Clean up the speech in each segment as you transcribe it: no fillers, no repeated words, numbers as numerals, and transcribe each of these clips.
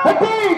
Look at it,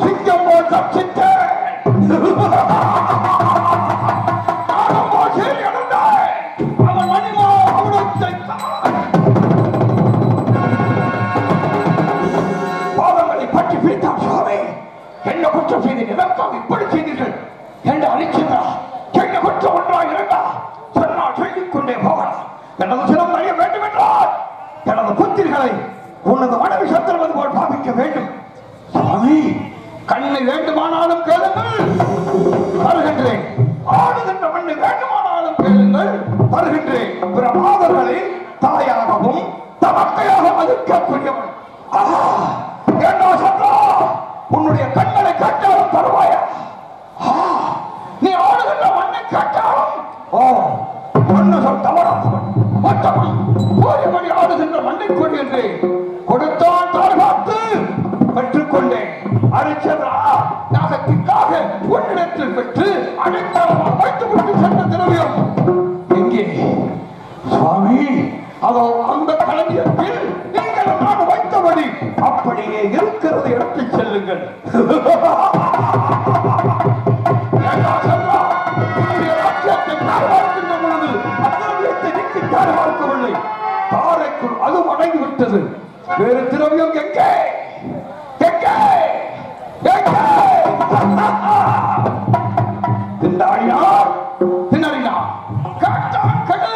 சிங்கம் போல் தப்பித்தேன். அவன் மணிமோ அவனத்தை பாவங்களை பற்றி பிரித்தான். சுவாமி, என்ன குற்றம் செய்தீர்கள்? எதற்காக இப்படி செய்தீர்கள் என்று அழிச்சதா? என்ன குற்றம் ஒன்றாக இருந்தா சொன்னால் சொல்லிக் கொண்டே போகலாம். எனது சினம் அறிய வேண்டும் என்றால் எனது புத்திரிகளை உனது மனைவி சத்திரவது போல் பாவிக்க வேண்டும். சுவாமி, கண்ணை வேண்டுமானாலும் கேளுங்கள், வருகின்றேன். ஆளுகின்ற மண்ணை வேண்டுமானாலும் கேளுங்கள், வருகின்றேன். பிரமாதர்களை தாயாகவும் தமக்கையாக மதிக்கக்கூடியவன். ஏண்டா சத்ரா, உன்னுடைய கண்களை கட்டாலும் தருவாயா? நீ ஆளுகின்ற மண்ணை கட்டாலும் மண்ணு சொல் தவறாதவன். மற்றவன் கோரியபடி ஆளுகின்ற மண்ணை கொள்கின்றேன். கொடுத்தான் தாழ்வாத்து பெற்றுக்கொண்டேன். அரிச்சதா, யாகத்திற்காக உன்னிடத்தில் பெற்று அனைத்தளமாக வைத்துவிட்டு சென்ற திரவியம் எங்கே? சுவாமி, அதோ அந்த களஞ்சியத்தில் நீங்கள் நான் வைத்தபடி அப்படியே இருக்கிறது, எடுத்துச் செல்லுங்கள். தாரைக்குள் அது அடங்கிவிட்டது. வேறு திரவியம் எங்கே? திண்டாடினார், திணறினார். காட்டான் கடு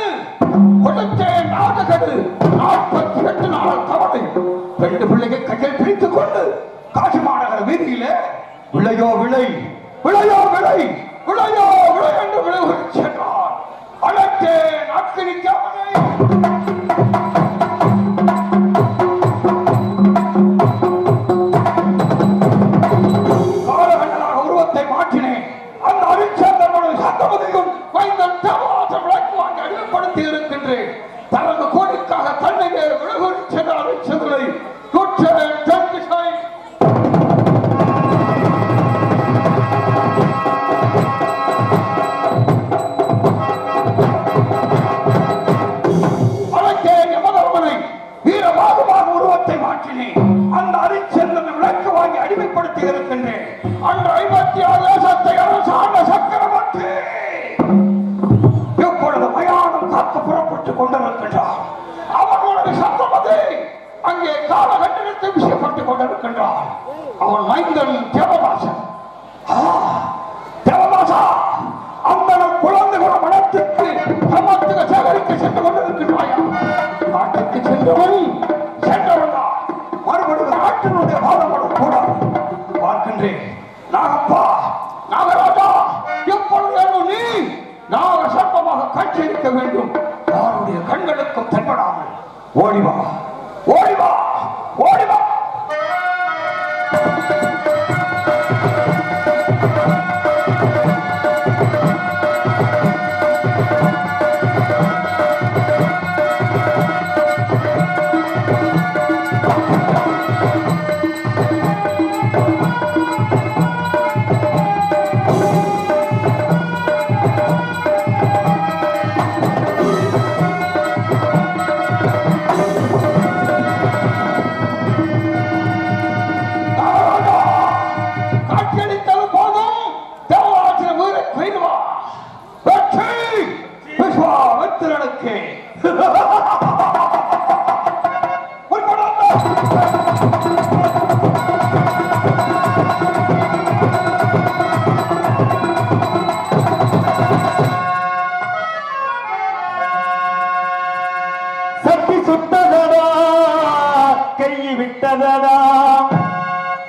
கொடுத்தேன் நாககடு 48 நாள் தவணை. 2 பிள்ளைகள் கையில் பிடித்துக் கொண்டு காசி மாநகர வீதியிலே விளையோ விளை, விளையோ விளை, விளையோ விளை என்று விளைவு சென்றார். அழைத்தேன் அக்கினிக்காமனை. காலகண்டனாக உருவத்தை மாற்றினேன். அந்த அரிச்சந்திரனுடைய சத்தமதையும் வைத்தன் தேவாசம் விளக்கு வாங்கி அடிமைப்படுத்தி இருக்கின்றேன். தனது கோடிக்காக தன்னையே விலகு சென்ற அரிச்சந்திரனை குற்றேன் தென்திசை. அந்த அரிச்சந்திரன் விளக்கு வாங்கி அடிமைப்படுத்தி இருக்கின்றேன். அந்த 56 தேசத்தை அரசாண்ட சக்கரவர்த்தி இப்பொழுது மயானம் காத்து புறப்பட்டுக் கொண்டிருக்கின்றார். அவனுடைய சத்தமது அங்கே காலகட்டத்தை விஷயப்பட்டுக் கொண்டிருக்கின்றார். அவன் மைந்தன் தேவதாசன். தேவதாசா, அந்த குழந்தைகள மனத்திற்கு சமத்துக சேகரிக்க சென்று கொண்டிருக்கின்றாயா? நாட்டுக்கு சென்றவன் சென்றவன் மறுபடியும் நாட்டினுடைய பாதப்படும் கூட பார்க்கின்றேன். நாகப்பா, நாகராஜா, எப்பொழுது நீ நாக சர்ப்பமாக காட்சியளிக்க வேண்டும். யாருடைய கண்களுக்கும் தென்படாமல் ஓடிவா, ஓடிவா, ஓடிவா.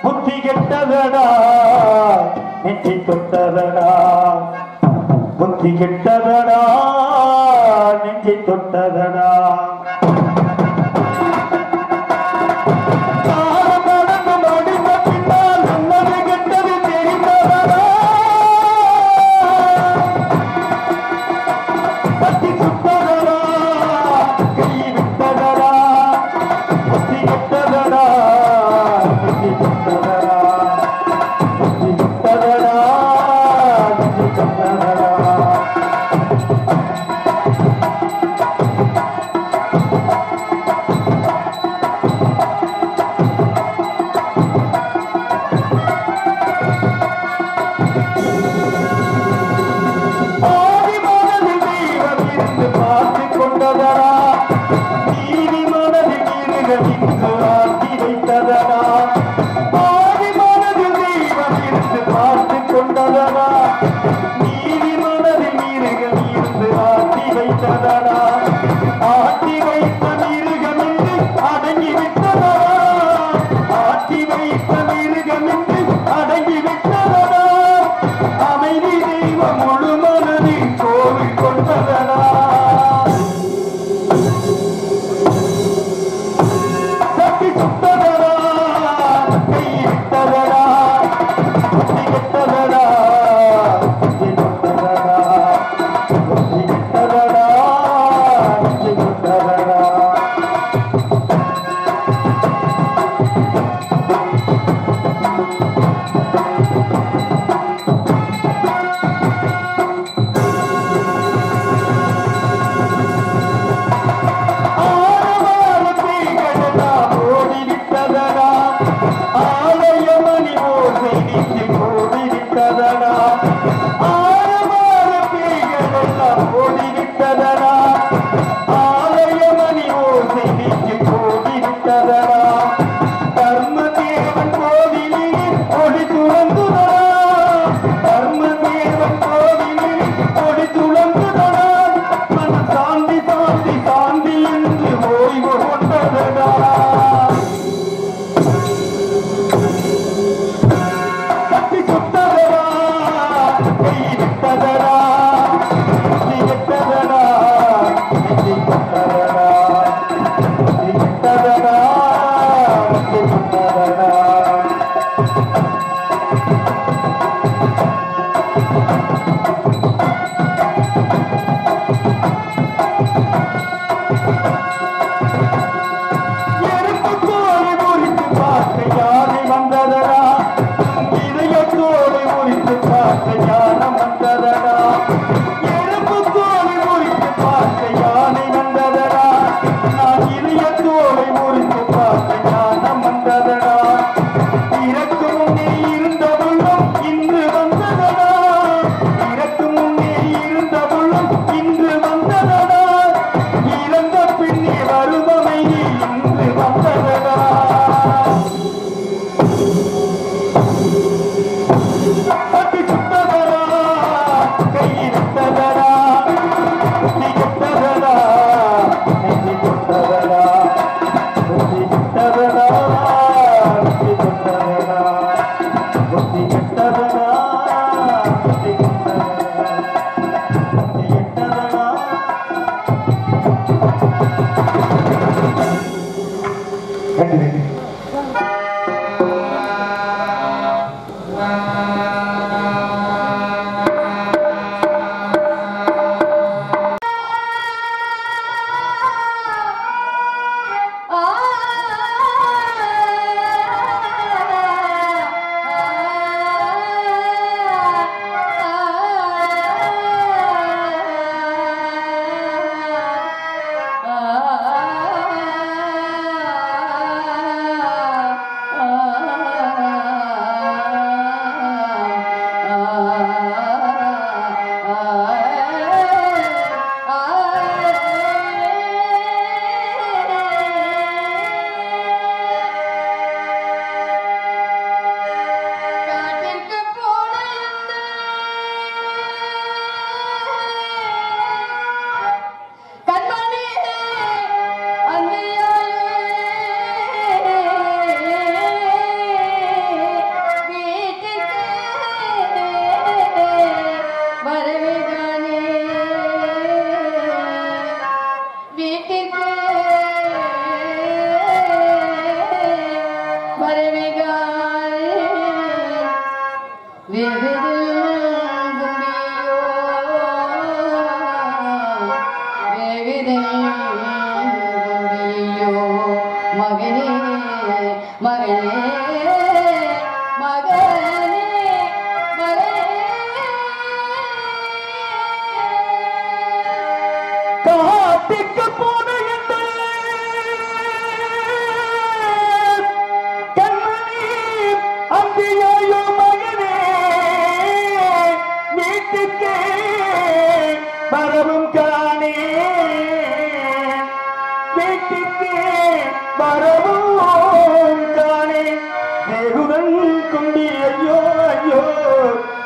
புத்தி கெட்டதடா, நெற்றி தொட்டதடா, புத்தி கெட்டதடா, நெற்றி தொட்டதடா. ஆட்டி வைத்த மிருகமின்றி அடங்கிவிட்டதடா அமைதி தெய்வம் முழு மனதில் கோவில் கொண்டதடா தட்டி சுட்டதடா கை விட்டதடா புத்தி கெட்டதடா புத்தி கொண்டதடா புத்தி கெட்டதடா புத்தி கொண்டதடா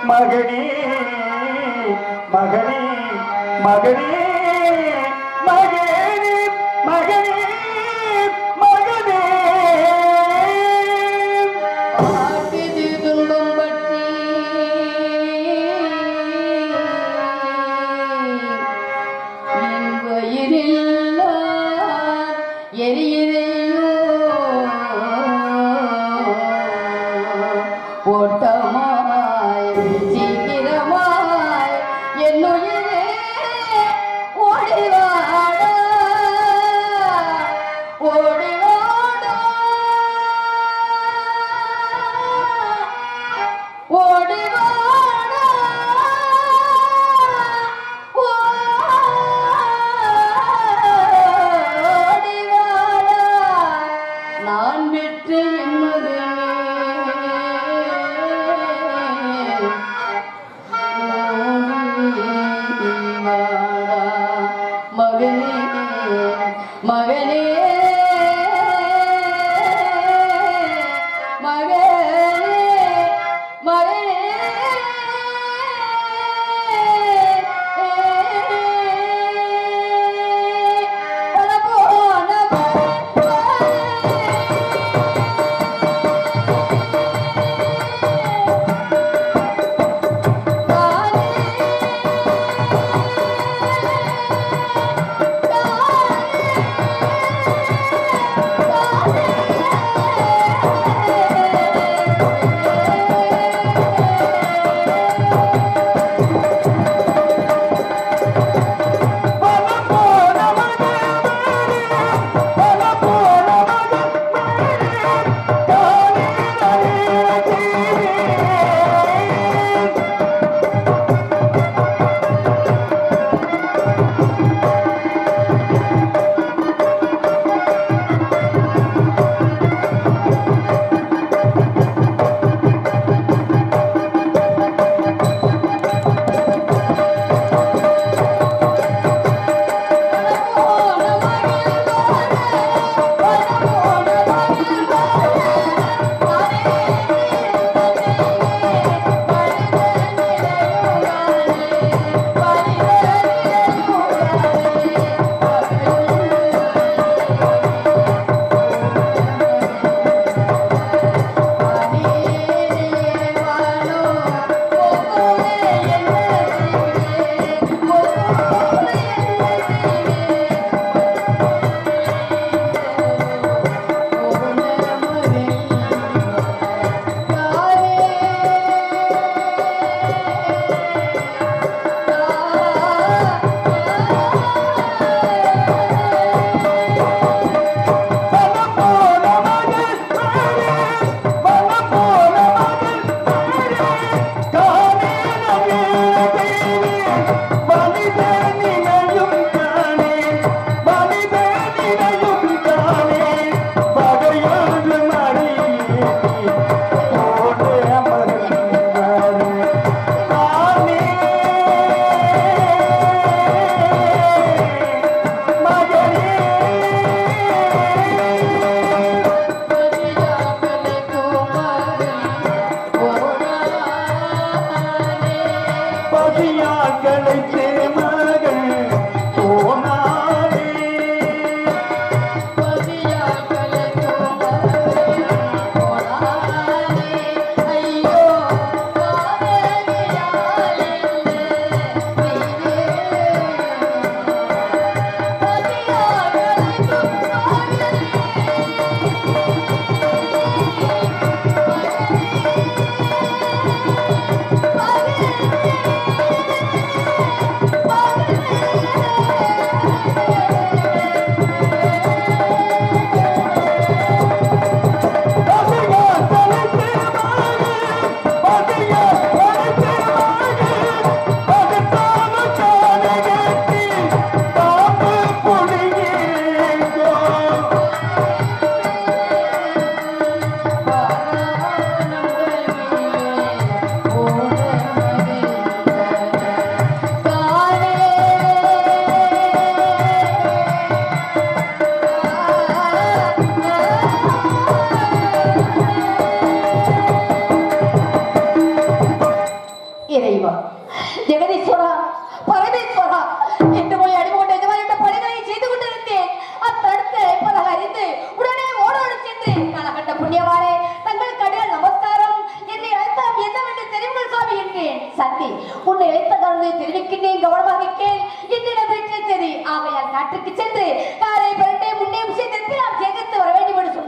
மகனே மகனே மகனே மகனே மகனே மகனே ஓட்டமாய் சீக்கிரமாய் என்னுயிரே ஓடிவாடா ஓடிவாடா ஓடிவாடா ஓடிவாடா நான் பெற்று என்பது மகனே மகனே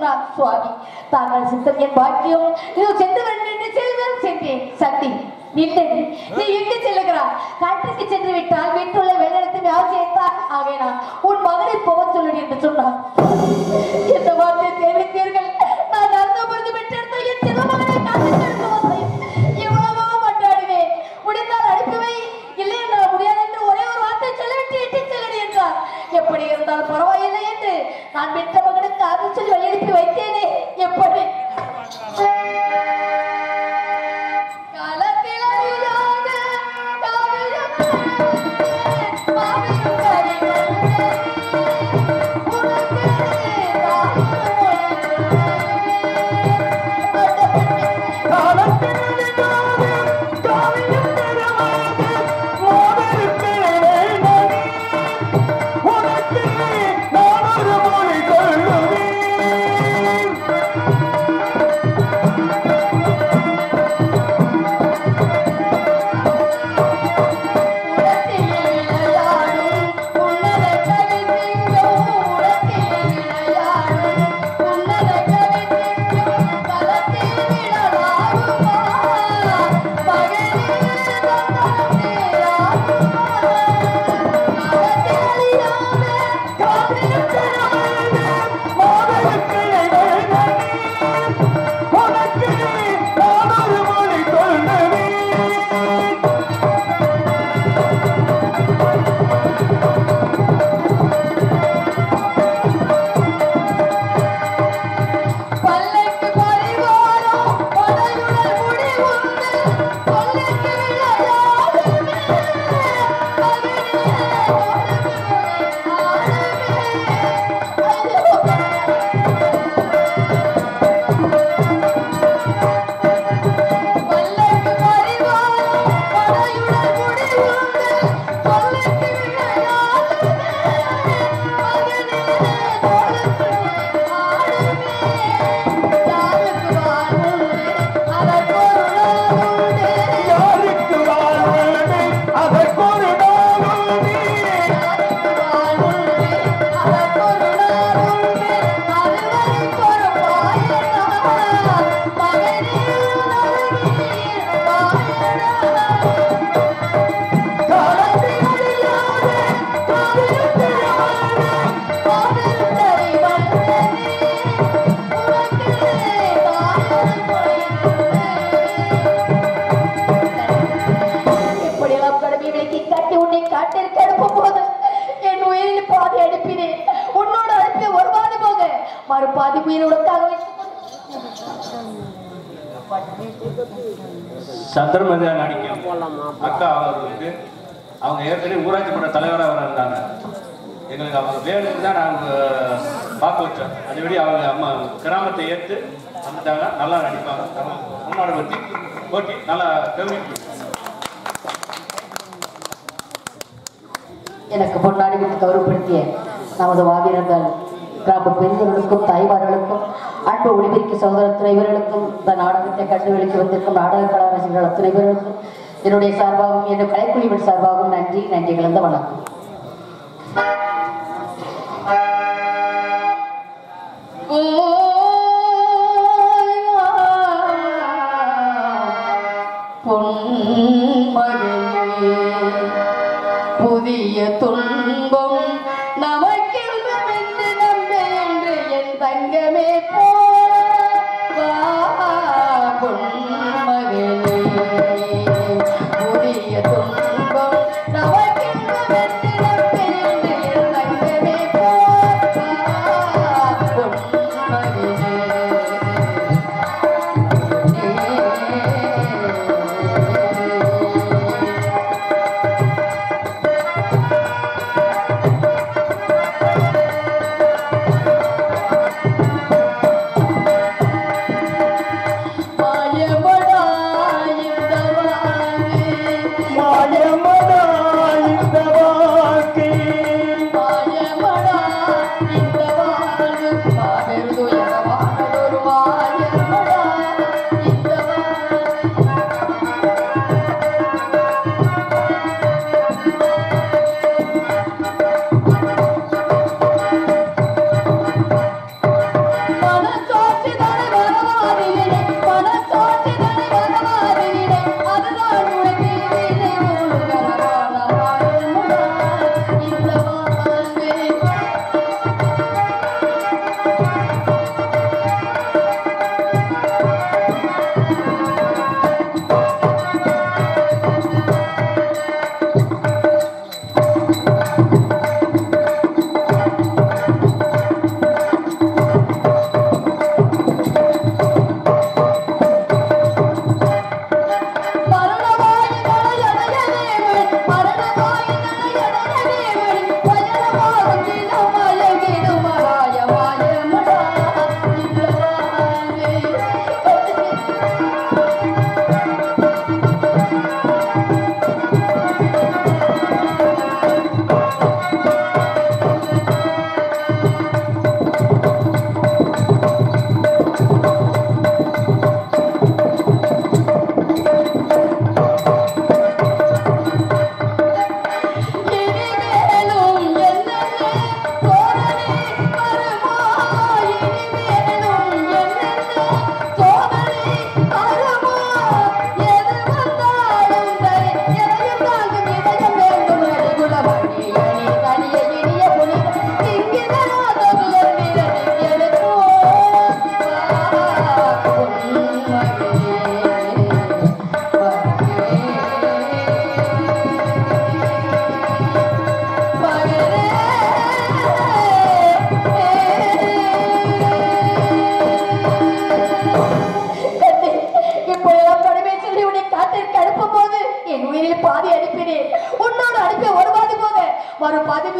சொன்னார் சுவாமி. தாங்கள் சித்தம் என் பாக்கியம் இதோ சென்று என்று செல்வன் சென்றேன். சக்தி நின்றது. நீ எங்கு செல்லுகிறாய்? காட்டுக்கு சென்று விட்டால் வீட்டுள்ள வெள்ளத்தை யார் சேர்த்தார்? ஆகையினால் உன் மகனை போக சொல்லி என்று சொன்னார். எந்த வார்த்தையை தெரிவித்தீர்கள்? நான் அந்த பொழுது பெற்றெடுத்த என் சிறு மகனை காட்டுக்கு எடுத்து வந்தேன். எவ்வளவோ மன்றாடுவேன். முடிந்தால் அனுப்பிவை, இல்லை என்னால் முடியாது என்று ஒரே ஒரு வார்த்தை சொல்லிவிட்டு இட்டு செல்லடி என்றார். எப்படி இருந்தாலும் பரவாயில்லை என்று நான் பெற்ற மகனுக்கு அருள் சொல்லி வழியனுப்பி வைத்தேனே. எப்படி சந்திரமதியா நடிக்கும் அக்கா அவர்களுக்கு அவங்க ஏற்கனவே ஊராட்சி மன்ற தலைவராக இருந்தாங்க. எங்களுக்கு அவங்க வேலைக்கு தான் நாங்கள் பார்க்க வச்சோம். அதுபடி அவங்க அம்மா கிராமத்தை ஏற்று வந்துட்டாங்க. நல்லா நடிப்பாங்க. முன்னாடி பற்றி ஓகே நல்லா கவனிப்பு. எனக்கு பொன்னாடி கௌரவப்படுத்திய நமது வாவீரர்கள் கிராம பெண்களுக்கும் தாய்மார்களுக்கும் அன்பு ஒளிபெருக்கி சகோதர இவர்களுக்கும் இந்த நாடகத்தை கண்டு வெளிக்கு வந்திருக்கும் நாடக கலாரசிகர்கள் அத்தனை பேர்களுக்கும் என்னுடைய சார்பாகவும் என்னுடைய கலைக்குழுவின் சார்பாகவும் நன்றி நன்றி கலந்த வணக்கம். புதிய துன்பம் நமக்கென்று நம்ப என்று என் தங்கமே பொன்மகளே, புதிய துன்பம் நமக்கென்று நம்ப என்று என் தங்கமே பொன்மகளே.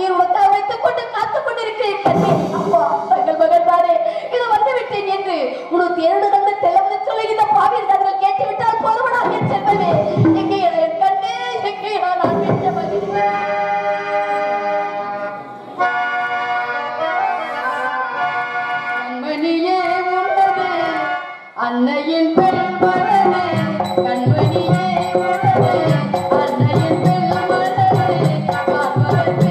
உயிர் உனக்காக வைத்துக் கொண்டு காத்துக் கொண்டிருக்கிறேன் கண்ணே. அப்பா தங்கள் மகன் தானே இது வந்து விட்டேன் என்று உனக்கு 2 கண்டு தெளிவு சொல்லி இந்த பாவியர் கண்கள் கேட்டுவிட்டால் போதுமடா என் செல்வமே. எங்கே என் கண்ணே, எங்கே நான் பெற்ற மகனே. கண்மணியே உள்ளது அன்னையின் பெண் மனது, கண்மணியே உள்ளது அன்னையின் பெண் மனது, காண்பதற்கு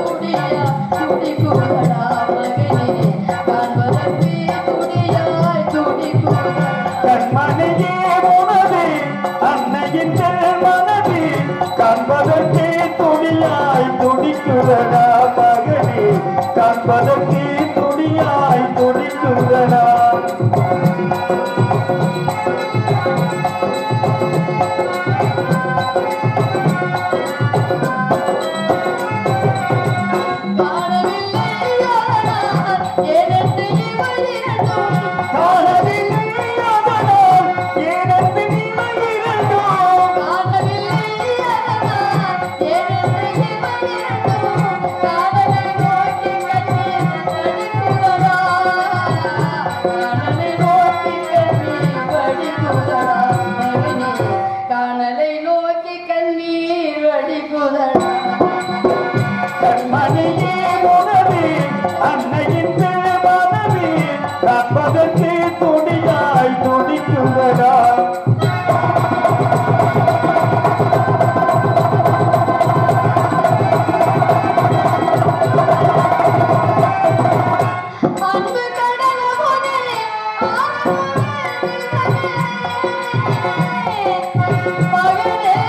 துடியா துடிக்குதடா மகனே, காண்பதற்கு துடியாய் துடிக்குதடா. கண்மணியே உனது அன்னையின் மனது, காண்பதற்கு துடியாய் துடிக்குதடா மகனே, காண்பதற்கு துடியாய் துடிக்குதடா. காணலை நோக்கி கண்ணீர் வடிக்குதடா. கண்மணியே உனது அன்னையின் மனது, காண்பதற்கு துடியாய் துடிக்குதடா. அன்பு கடலமுதே மகனே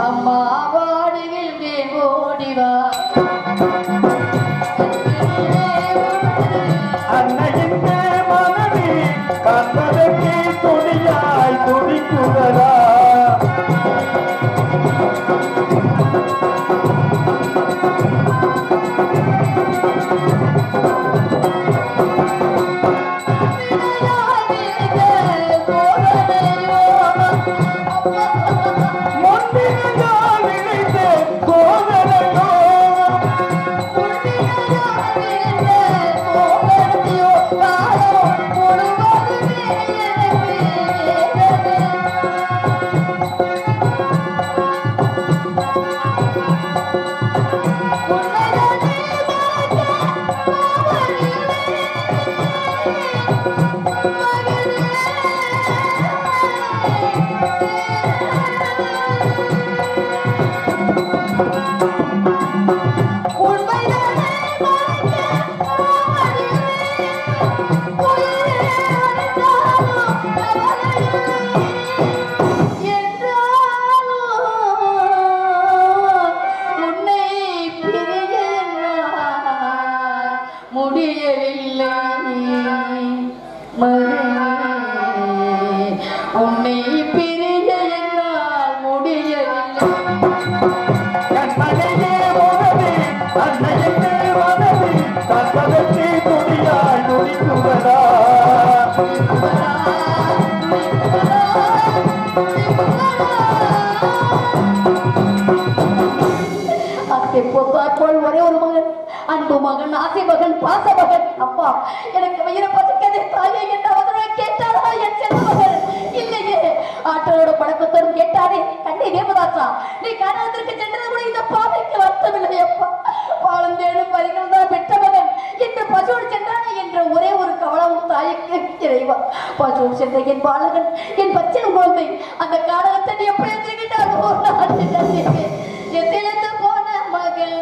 அம்மா வாடுகின்றேன் ஓடிவா. அன்னையின் மனது, காண்பதற்கு துடியாய் துடிக்குதடா. முன்பினால் விளைந்த கோவலையோ, முடியவில்லை உன்னை பிரிய என்னால் முடியவில்லை. கண்மணியே உனது அன்னையின் மனது, காண்பதற்கு துடியாய் துடிக்குதடா. அத்தை போல் ஒரே ஒரு மகன், அன்பு மகன், ஆசை மகன், பாச மகன். அப்பா எனக்கு வயிறு பதுக்கதே தாயே என்ற அவதனை கேட்டாரா என் செல்வ மகன்? இல்லையே, ஆற்றலோட பழக்கத்தோடும் கேட்டாரே. கண்ணை தேவதாசா, நீ கணவத்திற்கு சென்றது கூட இந்த பாதைக்கு வருத்தமில்லை. அப்பா பாலம் தேடும் பரிகள் தான் பெற்ற மகன் என்று பசுவோடு சென்றானே என்ற ஒரே ஒரு கவலமும் தாய்க்கு இறைவா பாசம் சென்ற என் பாலகன் என் பச்சை குழந்தை அந்த காடகத்தை நீ எப்படி எடுத்துக்கிட்டாரோ என் திறந்து போன மகள்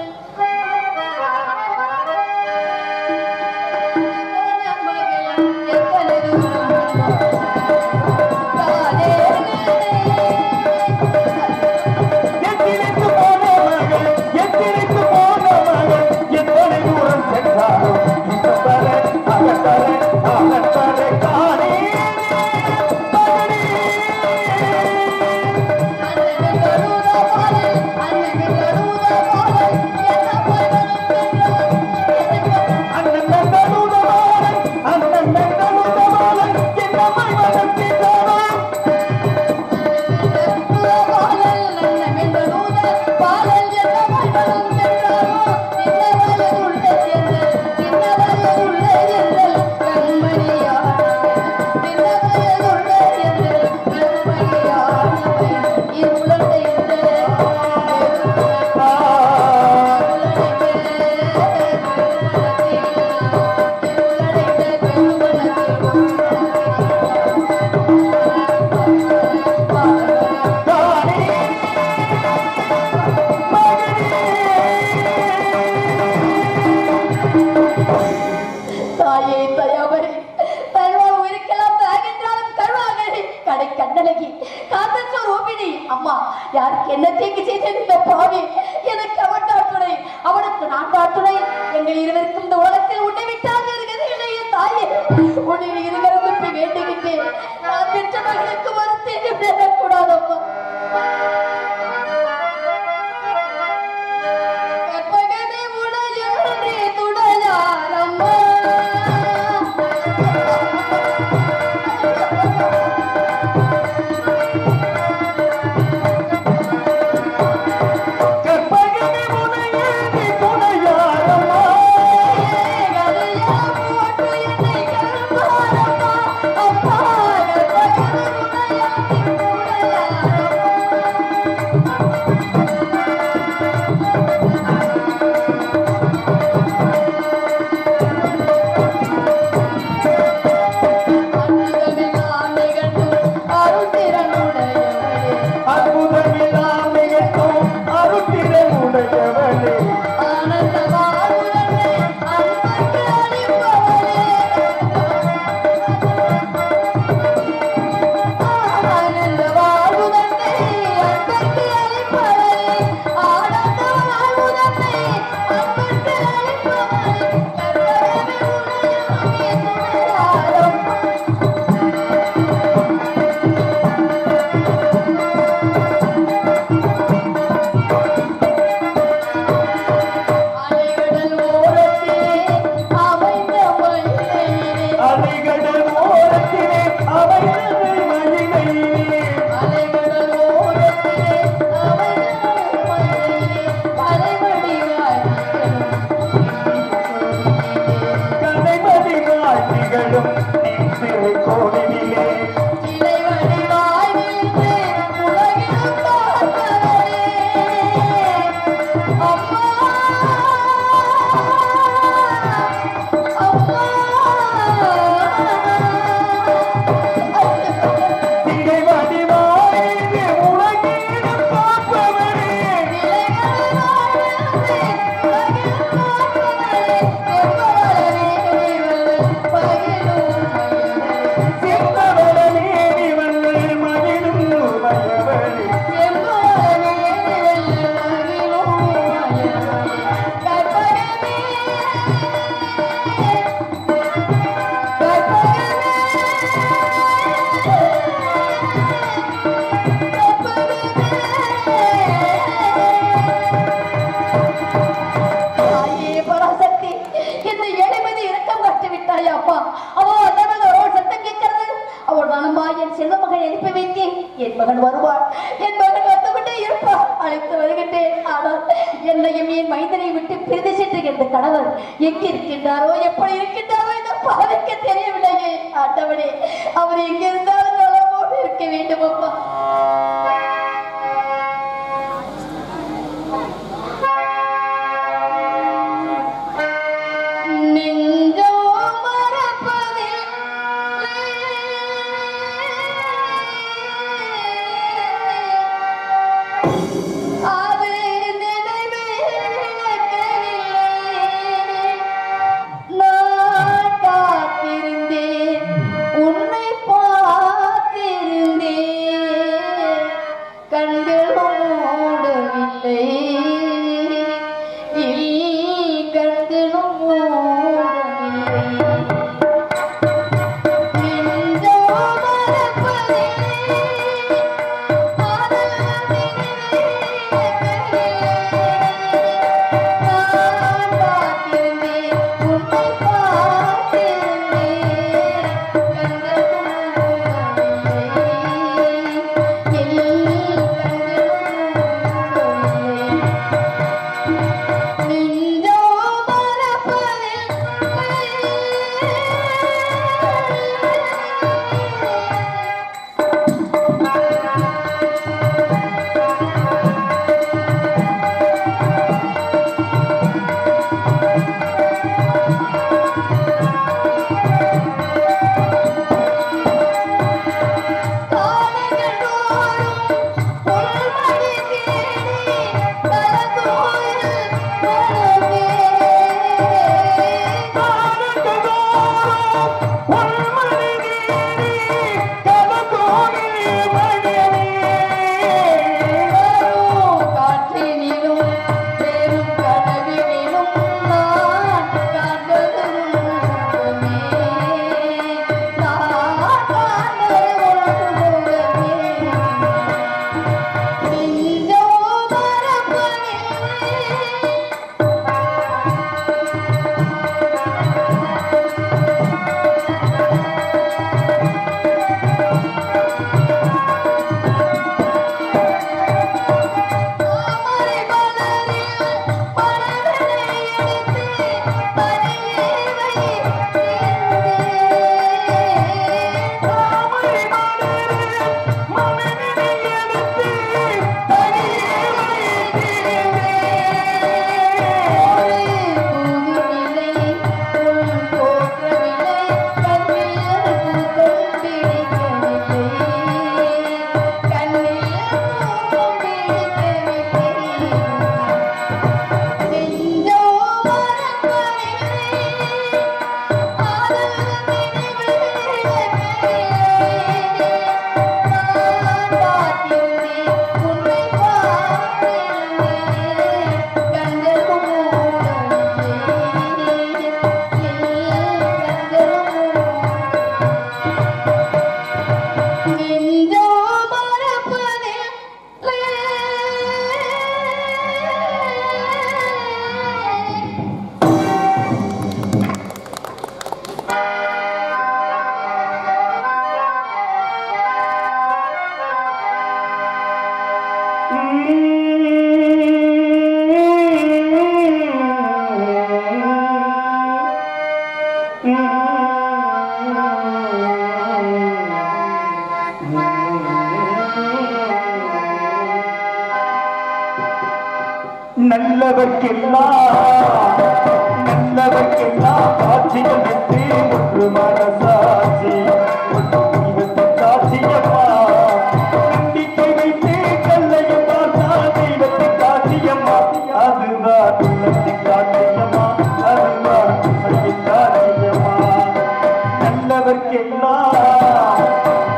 நெஞ்சோ மறப்பதில் நல்லவர்க்கெல்லாம் சாட்சியம் வெற்றி ஒன்று மனசாட்சி சாட்சியம்மா நம்பிக்கை வைத்து கல்லையும் பார்த்தா தெய்வத்தின் சாட்சியம்மா அதுதான் உள்ளத்தின் சாட்சியம்மா அதுதான் சாட்சியம்மா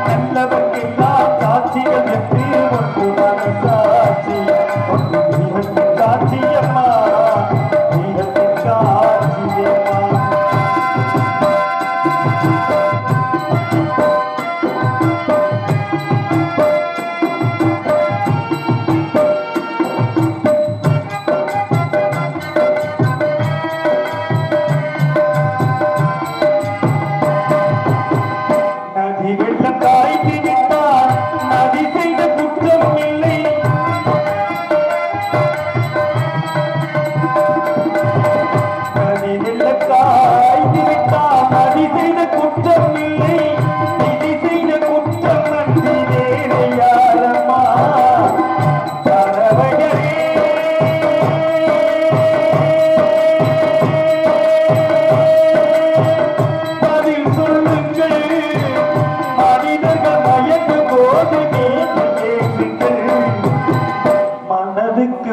நல்லவர்க்கெல்லாம் சாட்சியம் வெற்றி ஒன்று மனசாட்சி சாட்சியம்மா நதி வெள்ளம் காய்ந்து விட்டால் நதி செய்த குற்றம் இல்லை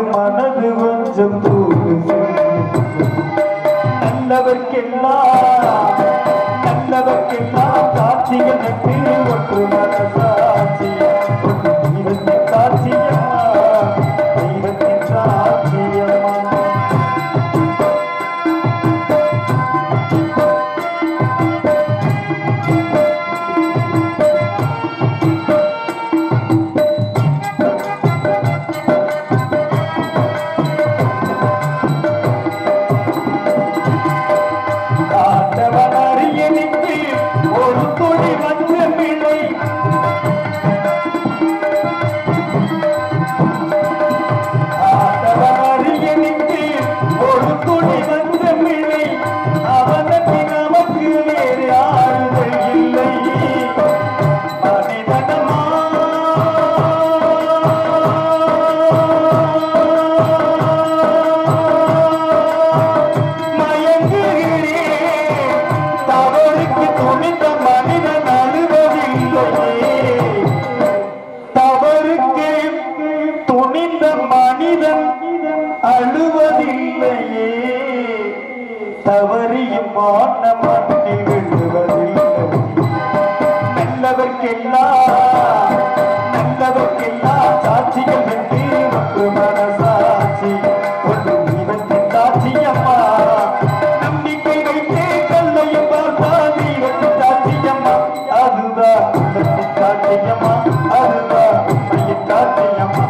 மனது கொஞ்சம் நல்லவர்க்கெல்லாம் சாட்சிகள் நட்டு ஒன்று மனசாட்சி தெய்வத்தின் சாட்சியம்மா தெய்வத்தின் சாட்சியம்மா ஒரு துணி வந்த பிள்ளை இல்லையே தவறியும் மான மண்ணி விழுவதில்லை நல்லவர்க்கெல்லாம் சாட்சிகள் வெற்றி ஒன்று மனசாட்சி ஒன்று இவற்றின் சாட்சியம்மா நம்பிக்கை வைத்தே கல்லையும் பார்த்தா தீவத்தின் சாட்சியம்மா அதுதான் இவற்றின் சாட்சியம்மா அதுதான் உண்மையின் சாட்சியம்மா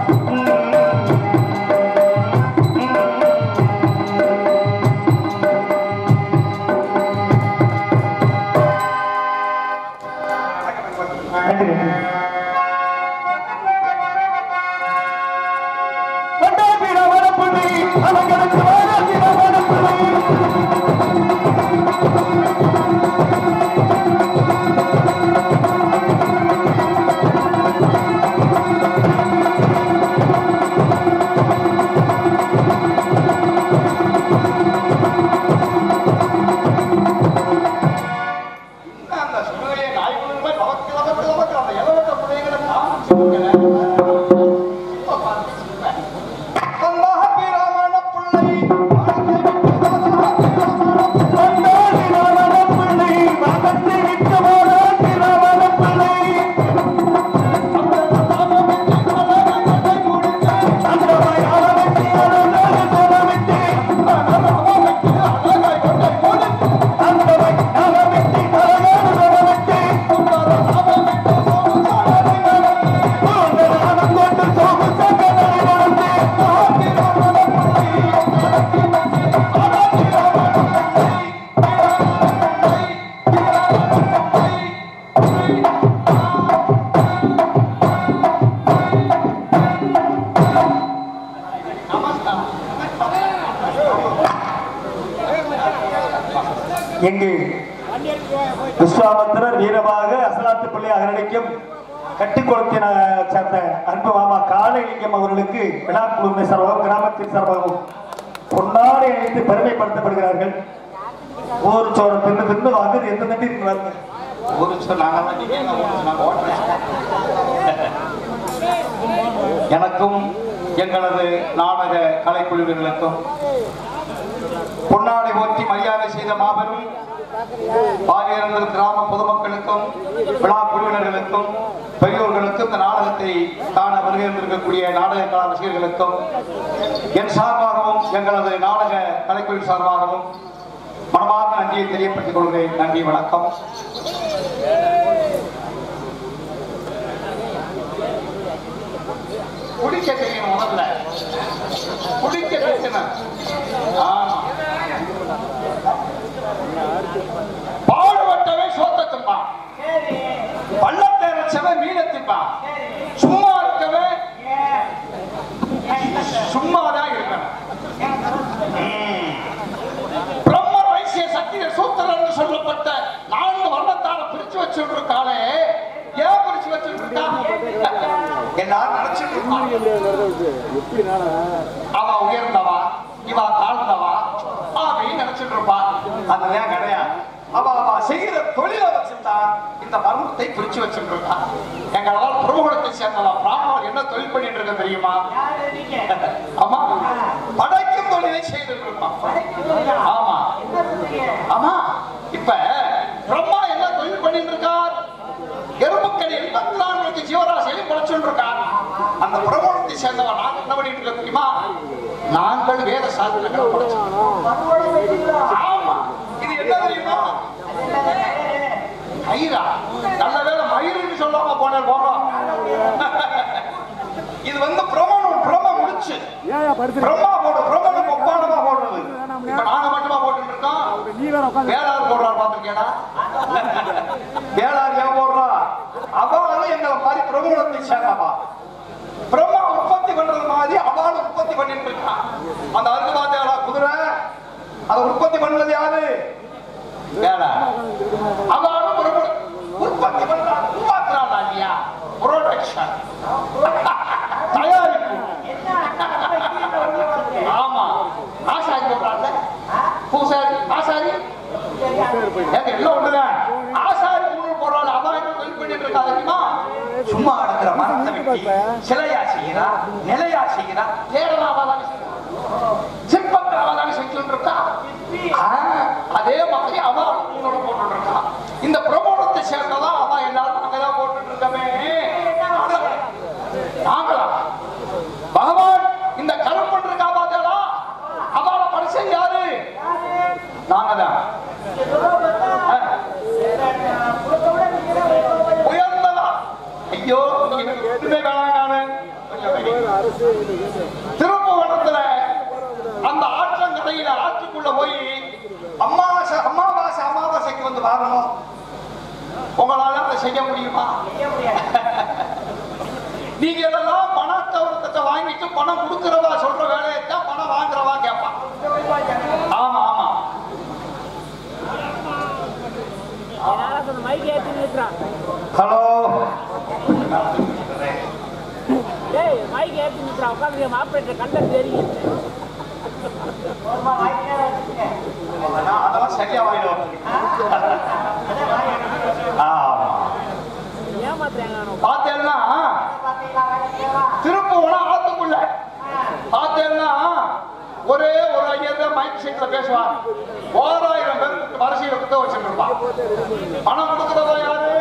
எங்கு விஸ்வாமித்திரர் வீரமாக அசலாத்து பள்ளி அகரடிக்கும் கட்டுக்குளத்தின சேர்ந்த அன்பு மாமா காளைலிங்கம் அவர்களுக்கு விழா குழுமை சார்பாகவும் கிராமத்தின் சார்பாகவும் பொன்னாடை அணிந்து பெருமைப்படுத்தப்படுகிறார்கள். ஒரு சோழ தின்னு வாங்குது எந்த நன்றி இருக்கிறாங்க எனக்கும் எங்களது நாடக கலைக்குழுவினருக்கும் பொன்னாடை போற்றி மரியாதை செய்த மாபெரும் பாலியரங்கள் கிராம பொதுமக்களுக்கும் விழா குழுவினர்களுக்கும் பெரியோர்களுக்கும் இந்த நாடகத்தை காண வருகின்றிருக்கக்கூடிய நாடக கலா ரசிகர்களுக்கும் என் சார்பாகவும் எங்களது நாடக கலைக்குழு சார்பாகவும் மனமார்ந்த நன்றியை தெரியப்படுத்திக் கொள்கிறேன். நன்றி, வணக்கம். குடிக்க தெரியணும், முதல்ல குடிக்க தெரியணும். பாடுபட்டவை சோத்த திம்பான், பள்ளத்தை ரச்சவன் மீன திம்பான், சும்மா இருக்கவே சும்மாதான் இருக்கணும். பிரம்மர் வைசிய சத்திய சூத்திரன் என்று சொல்லப்பட்ட 4 வருடத்தால பிரிச்சு வச்சுட்டு இருக்காளே, ஏன் பிரிச்சு வச்சுட்டு இருக்கா? எல்லாரும் நினைச்சிட்டு இருப்பாங்க அவ உயர்ந்தவா இவா தாழ்ந்தவா அப்படின்னு நினைச்சிட்டு இருப்பா. அதுதான் கிடையாது. அவ செய்கிற தொழிலை வச்சுட்டா இந்த மர்மத்தை பிரிச்சு வச்சுட்டு இருக்கா. எங்களால் பிரபுகுலத்தை சேர்ந்தவா பிராமணர் என்ன தொழில் பண்ணிட்டு இருக்க தெரியுமா? ஆமா, படைக்கும் தொழிலை செய்துட்டு இருப்பான். ஆமா ஆமா. இப்ப பிரம்மா என்ன தொழில் பண்ணிட்டு இருக்கார்? எறும்புக்கடி 84 ஜீவராசியையும் படைச்சுட்டு இருக்கார். அந்த பிரபுகுலத்தை சேர்ந்தவா நாங்க என்ன பண்ணிட்டு இருக்க தெரியுமா? நாங்கள் வேத சாஸ்திரங்களை படிச்சோம். ஆமா, இது என்ன தெரியுமா? ஐரா நல்ல வேலை மயிர்னு சொல்லாம போறோம். இது பிரம்ம முடிச்சு பிரம்மா போடு, பிரம்மனுக்கு ஒப்பானமா போடுறது. இப்ப நாங்க மட்டுமா போட்டு இருக்கோம். வேளாறு போடுறாரு பாத்திருக்கேடா. வேளாறு ஏன் போடுறா? அவளும் எங்களை மாதிரி பிரபுகுலத்தை சேர்ந்தவா. பிரம்மா உற்பத்தி பண்றது மாதிரி அவளும் உற்பத்தி பண்ணிட்டு இருக்கான். அந்த அருக்கு பாத்தியாளா குதிரை, அதை உற்பத்தி பண்ணது யாரு? வேலை. அவளும் உற்பத்தி பண்றான், உருவாக்குறான் இல்லையா? ப்ரொடக்ஷன், தயாரிப்பு. ஆமா, ஆசாரி போடுறாங்க, பூசாரி, ஆசாரி எல்லாம் ஒண்ணுதான். ஆசாரி போடுறாள். அவன் தொழில் பண்ணிட்டு இருக்கா தெரியுமா? சும்மா இருக்கிற மரத்தை வெட்டி சிலையா செய்கிறா, நிலையா செய்கிறா, தேடலாவா தானே செய்கிறா, சிற்பங்களாவா தானே செஞ்சு அதான் உயர்ந்ததா ஐயோ திருப்புவனத்துல அந்த ஆற்றங்கரையில ஆற்றுக்குள்ள போய் அமாவாசைக்கு வந்து வாங்கணும். உங்களால அதை செய்ய முடியுமா? நீங்க எல்லாம் பணத்தை வாங்கிட்டு பணம் கொடுக்கிறவா சொல்ற வேலையை தான் பணம் வாங்குறவா கேட்பான். ஆமா ஆமா ஹலோ அதெல்லாம் சரியா வாங்கிடும். பார்த்தேன்னா திருப்புவனம் ஆத்துக்குள்ள பார்த்தேன்னா ஒரே ஒரு ஐயர் மைக் செட்ல பேசுவார். 1000 பேருக்கு வரிசையில குத்த வச்சிருப்பான். பணம் கொடுக்கிறதா யாரு?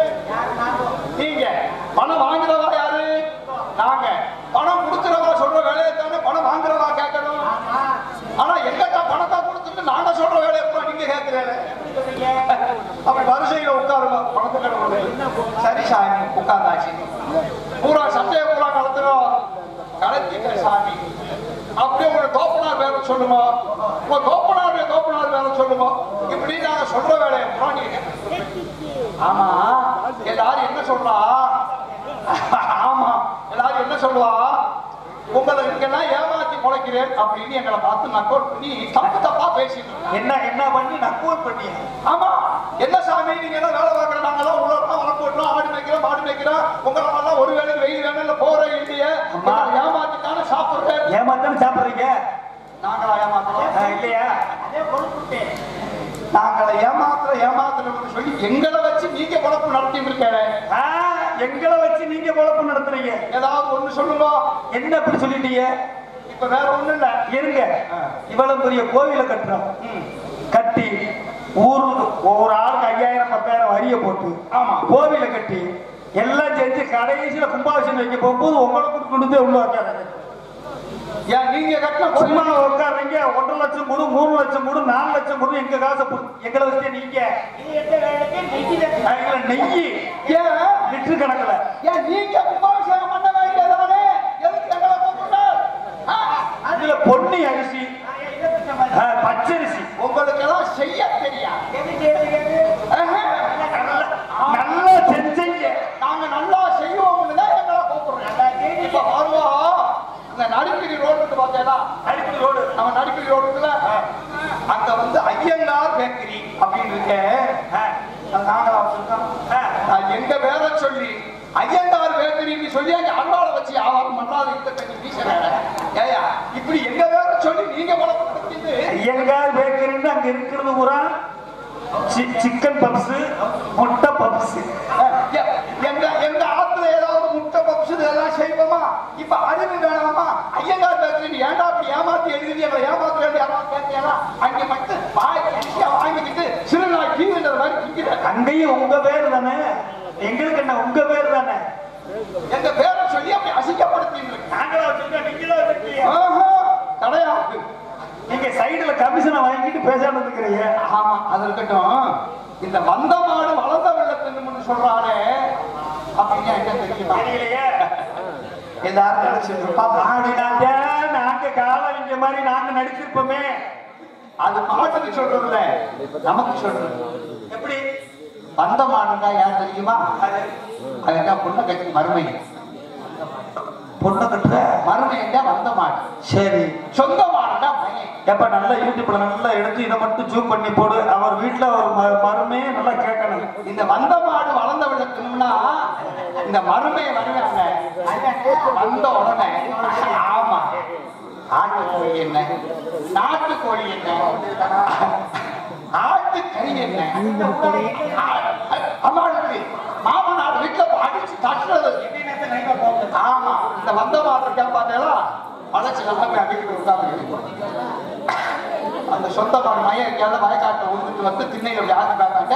நீங்க. பணம் வாங்குறதா யாரு? நாங்க. பணம் கொடுக்கிறவா சொல்ற வேலையை தானே பணம் வாங்குறவா கேட்கணும். ஆனா எங்கிட்ட பணத்தை கொடுத்துட்டு நாங்க சொல்ற வேலையை கூட நீங்க கேட்கிறீங்க. அப்படி வரிசையில உட்காருங்க. பணத்துக்கு சரி சாமி உட்கார்ந்தாச்சு. பூரா சட்டையை பூரா கலத்துறோம். கலத்திக்க சாமி. அப்படியே உங்க தோப்பனார் வேற சொல்லுங்க. உங்க தோப்பனார் வேற சொல்லுங்க. இப்படி நாங்க சொல்ற வேலையை பூரா நீங்க. ஆமா எல்லாரும் என்ன சொல்றா? ஆமா எல்லாரும் என்ன சொல்லுவா? உங்களை இங்கெல்லாம் ஏமாத்தி முளைக்கிறேன் அப்படின்னு எங்களை பார்த்து நக்கோட் பண்ணி தப்பா பேசிட்டு என்ன பண்ணி நக்கோட் பண்ணி? ஆமா என்ன சாமி நீங்க எல்லாம் வேலை பார்க்கற நாங்கெல்லாம் உள்ள வளர்ப்போம் ஆடு மேய்க்கிறோம் மாடு மேய்க்கிறோம் உங்களெல்லாம் ஒரு வேலை வெயில் வேணும் போற இல்லையே ஏமாத்திட்டான சாப்பிடுறேன். ஏமாத்தானே சாப்பிடுறீங்க? நாங்களா ஏமாத்துறோம் இல்லையா? நாங்களை ஏமாத்துறோம்னு சொல்லி எங்களை வச்சு நீங்க குழப்பம் நடத்திட்டு இருக்கேன். எங்களை வச்சு நீங்க குழப்பம் நடத்துறீங்க. ஏதாவது ஒண்ணு சொல்லுங்க. என்ன அப்படி சொல்லிட்டீங்க? இப்ப வேற ஒண்ணு இல்ல இருங்க. இவ்வளவு பெரிய கோவிலை கட்டுறோம். கட்டி ஊருக்கு ஒவ்வொரு ஆளுக்கு 5000 10,000 வரிய போட்டு ஆமா கோவிலை கட்டி எல்லாம் செஞ்சு கடைசியில கும்பாபிஷேகம் வைக்க போகும்போது உங்களை கொண்டு உள்ள வைக்காத. ஏன் நீங்க கட்டின சும்மா உட்காருங்க. 1.5 லட்சம் கொடு 3 லட்சம் கொடு 4 லட்சம் கொடு எங்க காசை எங்களை வச்சு நீங்க நெய் ஏன் லிட்டர் கணக்குல ஏன் நீங்க கும்பாபிஷேகம் பண்ண வேண்டியதானே? எதுக்கு எங்களை கூப்பிட்டார்? இதுல பொன்னி அரிசி பச்சரிசி உங்களுக்கு எல்லாம் செய்ய தெரியா? நல்லா செஞ்சீங்க. நாங்க நல்லா செய்வோம்னு தான் எங்களை கூப்பிடுறோம். இப்ப வருவோம் இந்த நடுப்பிரி ரோடு பார்த்தேன்னா அடிப்படை ரோடு நம்ம நடுப்பிரி ரோடு இருக்குல்ல அங்க வந்து ஐயங்கார் பேக்கரி அப்படின்னு இருக்கேன். நாங்களா வச்சிருக்கோம். எங்க பேரை சொல்லி ஐயங்கார் பேக்கரின்னு சொல்லி அங்க அருவாளை வச்சு வியாபாரம் பண்ணாத இந்த தண்ணி வீசுறாங்க. ஏயா இப்படி எங்க பேரை சொல்லி நீங்க வளர்த்து ஐயங்கார் பேக்கரின்னு அங்க இருக்கிறது பூரா சிக்கன் பப்ஸ் முட்டை பப்ஸ். எங்க ஆத்துல ஏதாவது முட்டை பப்ஸ் இதெல்லாம் செய்வோமா? இப்ப அறிவு வேணாமா? ஐயங்கார் பேக்கரி ஏன்டா அப்படி ஏமாத்தி எழுதி எங்களை ஏமாத்த வேண்டிய கேட்டீங்களா? அங்க மட்டும் வாங்கிக்கிட்டு சிறுநாய் கீழ்ன்ற மாதிரி திங்கிற. அங்கேயும் உங்க பேரு தானே. எங்களுக்கு என்ன உங்க பேரு தானே. எங்க பேரை சொல்லி அப்படி அசிங்கப்படுத்திட்டு நாங்களா வச்சிருக்கோம். நீங்களா வச்சிருக்கீங்க. கிடையாது. நீங்க சைடுல கமிஷனை வாங்கிட்டு பேசாம இருக்கிறீங்க. ஆமா அது இருக்கட்டும். இந்த வந்த மாடு வளர்ந்த வெள்ளத்தின்னு சொல்றானே அப்படின்னா என்ன தெரியுமா? எல்லாரும் நினைச்சிருப்பா நாங்க காலம் இங்க மாதிரி நாங்க நடிச்சிருப்போமே. அது மாட்டுக்கு சொல்றதுல நமக்கு சொல்றது. எப்படி வந்த மாடுன்னா யார் தெரியுமா? அதுதான் பொண்ணை கட்டி மருமை. பொண்ணை கட்டுற மருமை வந்த மாடு. சரி சொந்த மாடுன்னா பையன். எப்ப நல்லா யூடியூப்ல நல்லா எடுத்து இதை மட்டும் ஜூம் பண்ணி போடு. அவர் வீட்டுல ஒரு மருமையே நல்லா கேட்கணும். இந்த வந்த மாடு வளர்ந்த விளக்கணும்னா இந்த மருமையை வருவாங்க வந்த உடனே. ஆமா ஆட்டுக்கோழி என்ன நாட்டுக்கோழி என்ன ஆட்டுக்கறி என்ன அம்மாளுக்கு மாமனார் வீட்டுல அடிச்சு தட்டுறது. ஆமா இந்த வந்த மாடு இருக்கா பார்த்தீங்களா? வளர்ச்சி நல்லா அடிக்கிட்டு உட்கார்ந்து அந்த சொந்த மாடு மையம் இருக்காத வயக்காட்டை உழுந்துட்டு வந்து திண்ணையில யாரு பார்த்தாங்க.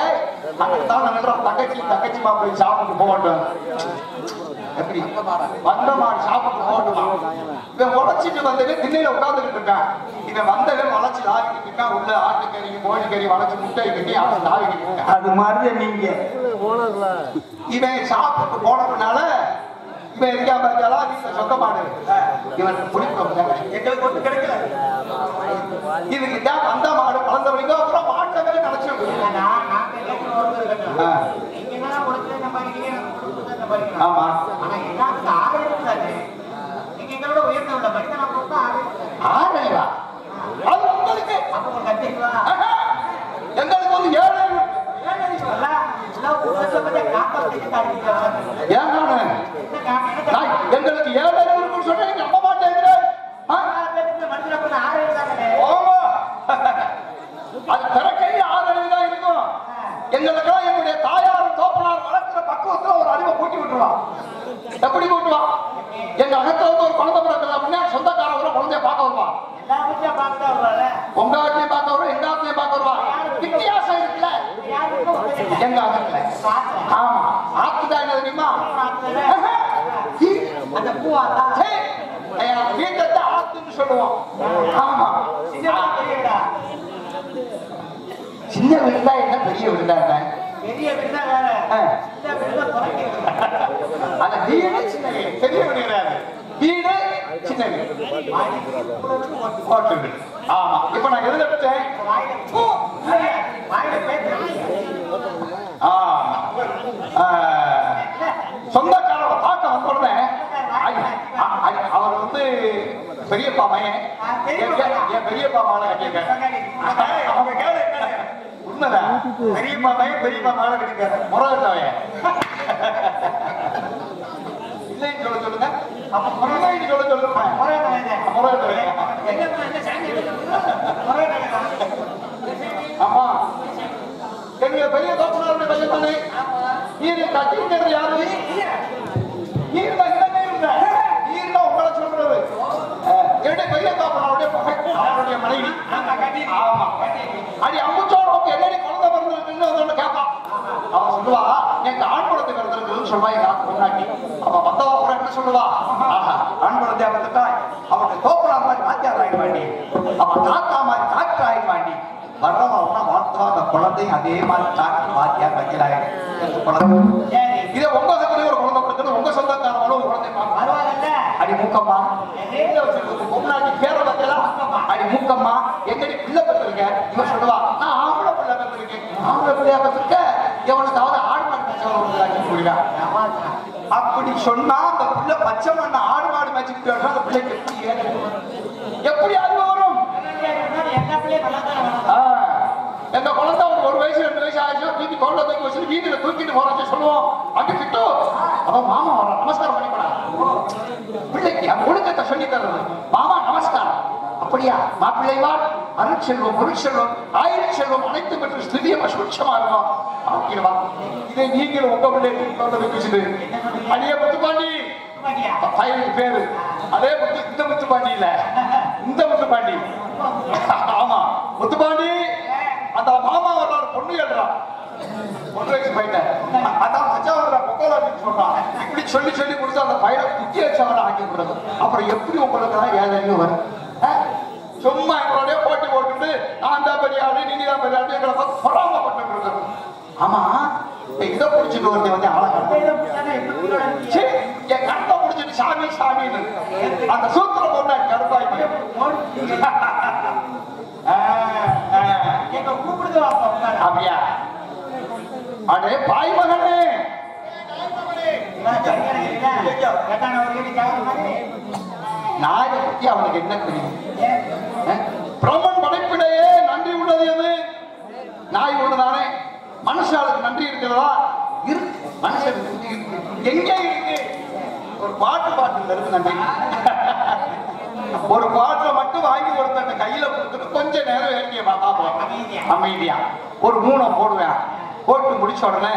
அங்கதான் நின்றோம் தங்கச்சி மாப்பிள்ளை சாப்பிட்டு போகட்டும். எப்படி வந்த மாடு சாப்பிட்டு போகட்டுமா? இவன் உழைச்சிட்டு வந்தது திண்ணையில உட்கார்ந்துட்டு இருக்கான். இவன் வந்தவன் வளைச்சு லாவிக்கிட்டு இருக்கான். உள்ள ஆட்டுக்கறி கோழிக்கறி வளைச்சு முட்டை கட்டி அவன் லாவிக்கிட்டு இருக்கான். அது மாதிரி நீங்க இவன் சாப்பிட்டு போனதுனால இவன் இருக்காம இருக்கலாம். வீட்டுல சொந்த மாடு இவன் பிடிக்கும். எங்களுக்கு ஒன்றும் கிடைக்கல. இதுக்கிட்ட வந்த மாடு வளர்ந்த வரைக்கும் அப்புறம் மாட்டவே நினைச்சு ஆமா. ஆறா அது உங்களுக்கு எங்களுக்கு வந்து 7 எங்களுக்கு 7 சொன்ன நம்ப மாட்டேன். அது பிறக்கையில 6 தான் இருக்கும். எங்களுக்கெல்லாம் என்னுடைய தாயார் தோப்பனார் வளர்க்கிற பக்குவத்துல ஒரு அறிவை கூட்டி விட்டுருவான். எப்படி கூட்டுவான்? எங்க அகத்துல வந்து ஒரு குழந்தை பிறக்குது அப்படின்னா சொந்தக்காரங்க குழந்தைய பார்க்க வருவான். உங்க ஆட்டையும் பார்க்க வருவா, எங்க ஆட்டையும் பார்க்க வருவா. வித்தியாசம் இருக்குல்ல எங்க அகத்துல. ஆமா, ஆத்துதான் என்ன தெரியுமா? வீட்டை ஆத்துன்னு சொல்லுவோம். ஆமா, சின்ன வீடுதா என்ன பெரிய வீடுதா என்ன? பெரிய வீடுதா வேற. அந்த வீடு சின்ன வீடு, பெரிய வீடு கிடையாது. வீடு சின்ன வீடு. ஆமா, இப்ப நான் எதுல வச்சேன்? சொந்தக்காரரை பார்க்க வந்தோடனே அவர் வந்து பெரியப்பா பையன். என் பெரியப்பா மாலை கட்டியிருக்காரு. அவங்க கேளு உண்மைதான். பெரியப்பா பையன் பெரியப்பா மாலை கட்டியிருக்காரு. முறையட்டாவைய இல்லைன்னு சொல்ல சொல்லுங்க. அப்ப முறைன்னு சொல்ல சொல்லுங்க. ஆமா, எங்க பெரிய தோப்பனாருடைய பையன் தானே. நீர் கட்டிங்கிறது யாரு? நீர் தான் நீர் தான் உங்களை சொல்றது. என்னுடைய பெரிய தோப்பனாருடைய அவருடைய மனைவி. ஆமா, அடி அம்முச்சோட என்னடி குழந்தை பிறந்திருக்குன்னு கேட்பான். அவன் சொல்லுவா, எங்க ஆண் குழந்தை பிறந்திருக்குன்னு சொல்லுவா. எங்க முன்னாடி அவன் வந்தவா கூட என்ன சொல்லுவா? ஆண் குழந்தையா வந்துட்டா அவனுடைய தோப்பனார் மாதிரி வாத்தியார் ஆயிட மாட்டி, அவன் தாத்தா மாதிரி டாக்டர் ஆயிட மாட்டி. வர்றவன் வாழ்த்தவா அந்த குழந்தையும் அதே மாதிரி டாக்டர் வாத்தியார் வக்கீல் ஆயிடும். இதே உங்க சக்கரை ஒரு குழந்தை பிறகு உங்க சொந்தக்காரங்களும் ஒரு குழந்தை பார்ப்பாங்க. அடி மூக்கம்மா முன்னாடி பேர வைக்கலாம். அடி மூக்கம்மா எங்கடி பிள்ளை பெற்றிருக்க? இவன் சொல்லுவா, நான் ஆம்பளை பிள்ளை பெற்றிருக்கேன். ஆம்பளை பிள்ளையா பெற்றிருக்க எவனுக்காவது ஆடு மாடு மேய்ச்சா அப்படி சொன்னா அந்த பிள்ளை பச்சை மண்ண ஆடு மாடு மேய்ச்சிட்டு அந்த பிள்ளைக்கு எப்படி அறிவு வரும்? எங்க குழந்தை ஒரு வயசு 2 வயசு ஆயிடுச்சு. தூக்கி தோல்ல தூக்கி வச்சு வீட்டுல தூக்கிட்டு போறேன்னு சொல்லுவோம். அங்க கிட்ட அவன் மாமா வர நமஸ்காரம் பண்ணிப்படா. பிள்ளைக்கு ஒழுக்கத்தை சொல்லி தர்றது. மாமா நமஸ்காரம். அப்படியா மாப்பிள்ளைவாள் அருட்செல்வம் பொருட்செல்வம் ஆயிரம் செல்வம் அனைத்து பெற்று ஸ்திதியமா சுட்சமா இருக்கும். இதை நீங்களும் உங்க பிள்ளைக்கு தோல்ல தூக்கி வச்சுட்டு அடியே முத்துப்பாண்டி பையனுக்கு பேரு அதே முத்து. இந்த முத்துப்பாண்டி இல்ல, இந்த முத்துப்பாண்டி. ஆமா, முத்துப்பாண்டி அந்த மாமா வர்றாரு. பொண்ணு கேட்கிறான். 1 வயசு பையன். அதான் மச்சா வர்ற பொக்கோல சொல்றான். இப்படி சொல்லி சொல்லி கொடுத்து அந்த பையனை குட்டி வச்சவரை ஆக்கி விடுறது. அப்புறம் எப்படி உங்களுக்கு தான் ஏழையும் வரும்? சும்மா எங்களுடைய போட்டி போட்டுட்டு நான் தான் பெரிய ஆளு, நீங்க தான் பெரிய ஆளு, எங்களை பார்த்து பொறாமப்பட்டு இருக்கிறது. ஆமா, இதை புடிச்சிட்டு வந்து வந்து ஆளை என் கருத்தை புடிச்சிட்டு சாமி சாமின்னு அந்த சூத்திர பொண்ணு கருப்பாய் அப்படியா? அடே பாய் மகனே, நாயை பத்தி அவனுக்கு என்ன தெரியும்? பிரம்மன் படைப்பிலேயே நன்றி உள்ளது எது? நாய் ஒண்ணுதானே. மனுஷாளுக்கு நன்றி இருக்கிறதா? இருக்கு. மனுஷன் எங்கே இருக்கு? ஒரு பாட்டு இருக்கு நன்றி. ஒரு பாட்டை மட்டும் வாங்கி ஒருத்தட்ட கையில கொடுத்துட்டு கொஞ்ச நேரம் வேண்டிய பார்த்தா அமைதியா ஒரு 3 போடுவேன். போட்டு முடிச்ச உடனே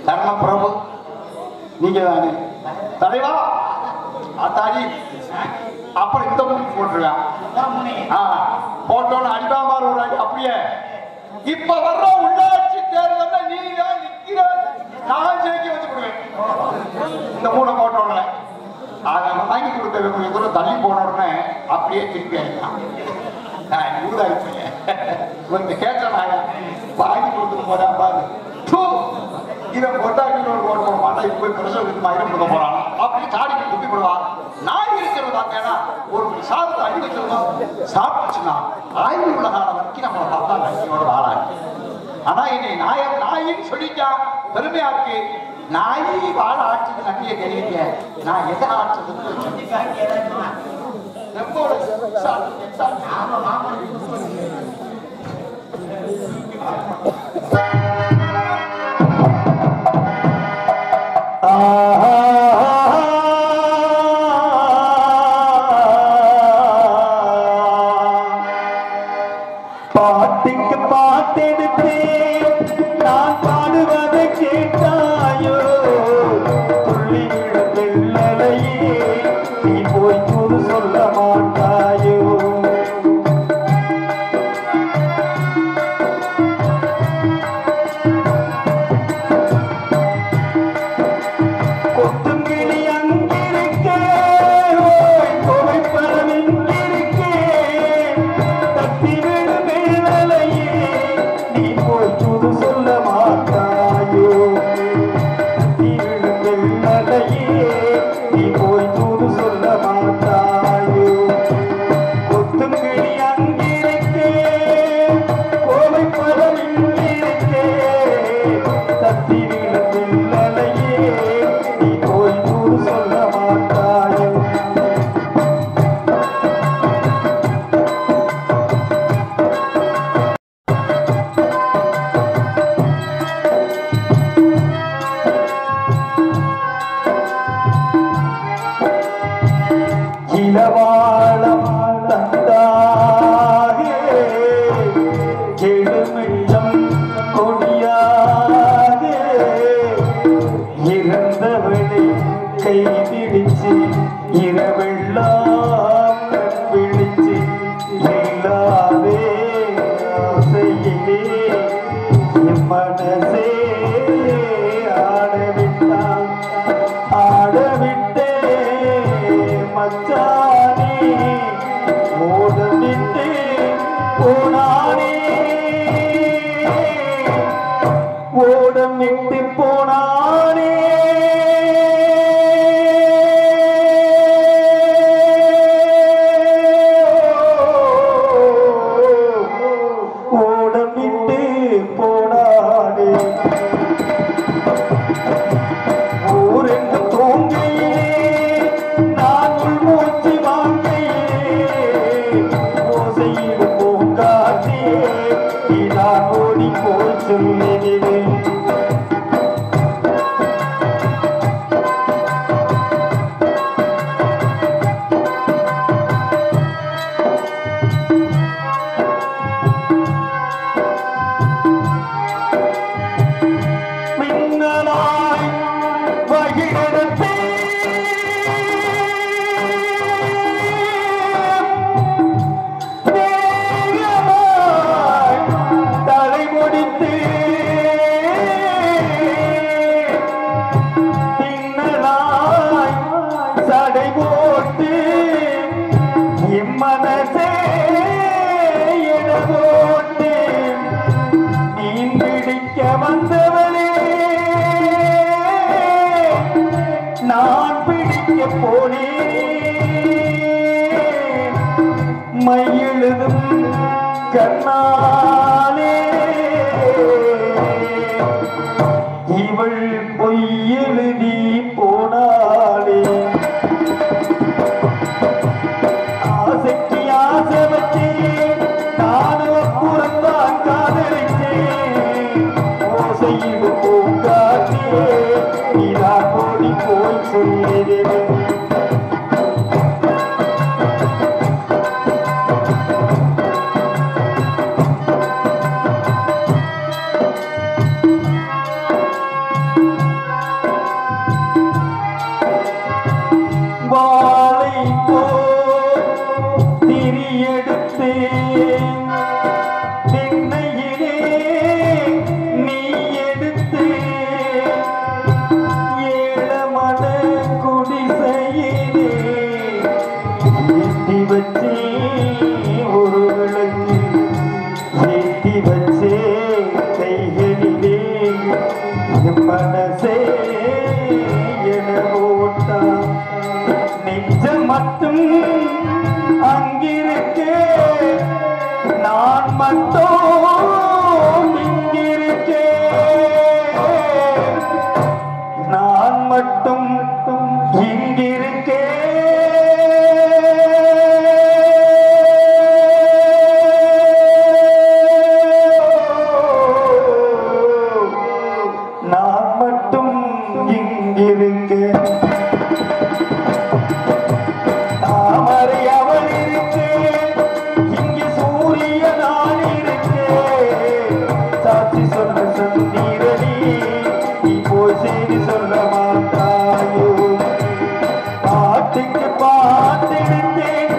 தர்ம பிரபு நீங்க தானே தலைவா அத்தாடி அப்புறம் இந்த மூணு போட்டுருவேன். போட்டோன்னு அடிப்பாமார் ஒரு அடி. அப்படியே இப்ப வர்ற உள்ளாட்சி தேர்தல் நீ தான் நிக்கிற நான் ஜெயிக்க வச்சு விடுவேன். இந்த 3 போட்டோன்னு அவன் வாங்கி கொடுத்த கொஞ்சம் தூரம் தள்ளி போன உடனே அப்படியே திருப்பி ஆயிட்டான். ஊதாயிருப்பேன் இவங்க கேட்கறாங்க வாங்கி கொடுத்துட்டு போறான் பாரு. இவன் கொட்டாக்கிட்டு ஒரு ஓட போட மாட்டான். இப்ப போய் பிரசவத்துக்கு மயிரம் கொடுக்க போறான் அப்படின்னு காடிக்கு துப்பி போடுவான். நாய் இருக்கிறது பார்த்தேன்னா ஒரு சாதத்தை அடி வச்சிருந்தோம் சாப்பிட்டுச்சுன்னா ஆய்வு உள்ள காலம் வரைக்கும் நம்மளை பார்த்தா நன்றியோட வாழாது. ஆனா என்னை நாயின்னு சொல்லிட்டா பெருமையா இருக்கு. நாயி வாழ ஆட்சிக்கு நன்றியை தெரிவிக்க நான் எதை ஆட்சதுன்னு பாட்டுக்கு பாட்டெடுத்து நான் பாடுவதை கேட்டாயோ துள்ளி விழுந்தலையே நீ போய் தூது சொல்ல மாட்டாயோ கொத்துங்கிளி அங்கிருக்கே கோவை பரம் இங்கிருக்கே தத்தி விழும் வெள்ளலையே நீ போய் தூது சொல்ல மாட்டாயோ தத்தி விழும் வெள்ளலையே நீ போய் தூது சொல்ல மாட்டாயோ கொத்துங்கிளி அங்கிருக்கே கோவை பரம் இங்கிருக்கே தத்தி விழும் வெள்ளலையே நீ போய் தூது சொல்ல மாட்டாயோ இளவாழம் தந்தாகே எழுமிச்சம் கொடியாகே இறந்தவளை கை பிடிச்சு இரவெல்லாம் கண் விழிச்சு இல்லாதே ஆசையிலே என் மனசே ஆடவிட்டான் ஆடவிட்டே மச்சானே ஓடவிட்டு போனானே ஓடமிட்டு போனானே ஓடமிட்டு போனானே ஊரெங்கு தூங்கையிலே நான் உள்மூச்சு வாங்கையிலே ஓசையில் பூங்காற்றே இதான் ஓடி போய் சொல்லினேன் மின்னலாய் வகிடத்தே வேகமாய் தலை முடித்து பின்னலாய் சடை போட்டு இம்மனசே என போட்டு மீன் பிடிக்க வந்தவளே நான் பிடிக்க போனேன் மையெழுதும் கண்ணாலே இவள் பொய்யெழுதி போனாளே ஆசைக்கு ஆசை வச்சே நானும் புறந்தான் காதலிச்சேன் ஓசையில் பூங்காற்றே இதான் ஓடி போய் சொல்லிடுவேன் வாழை போல் திரியெடுத்து திண்ணையிலே நீ எடுத்து ஏழமன குடிசையிலே மட்டும் இங்கிருக்கேன், நான் மட்டும் இங்கிருக்கேன். நான் மட்டும் இங்கிருக்கேன். தாமரை அவள் இருக்கேன், இங்கு சூரிய நான் இருக்கேன். சாட்சி சொல்ல சந்திரனி, நீ போய் செய்தி சொல்ல மாட்டாயோ. பாட்டுக்கு பாட்டிருந்தேன்,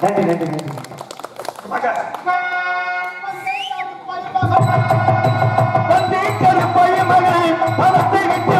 நன்றி நன்றி நன்றி. வந்தே கருப்பைய மகன் பணத்தை விட்டு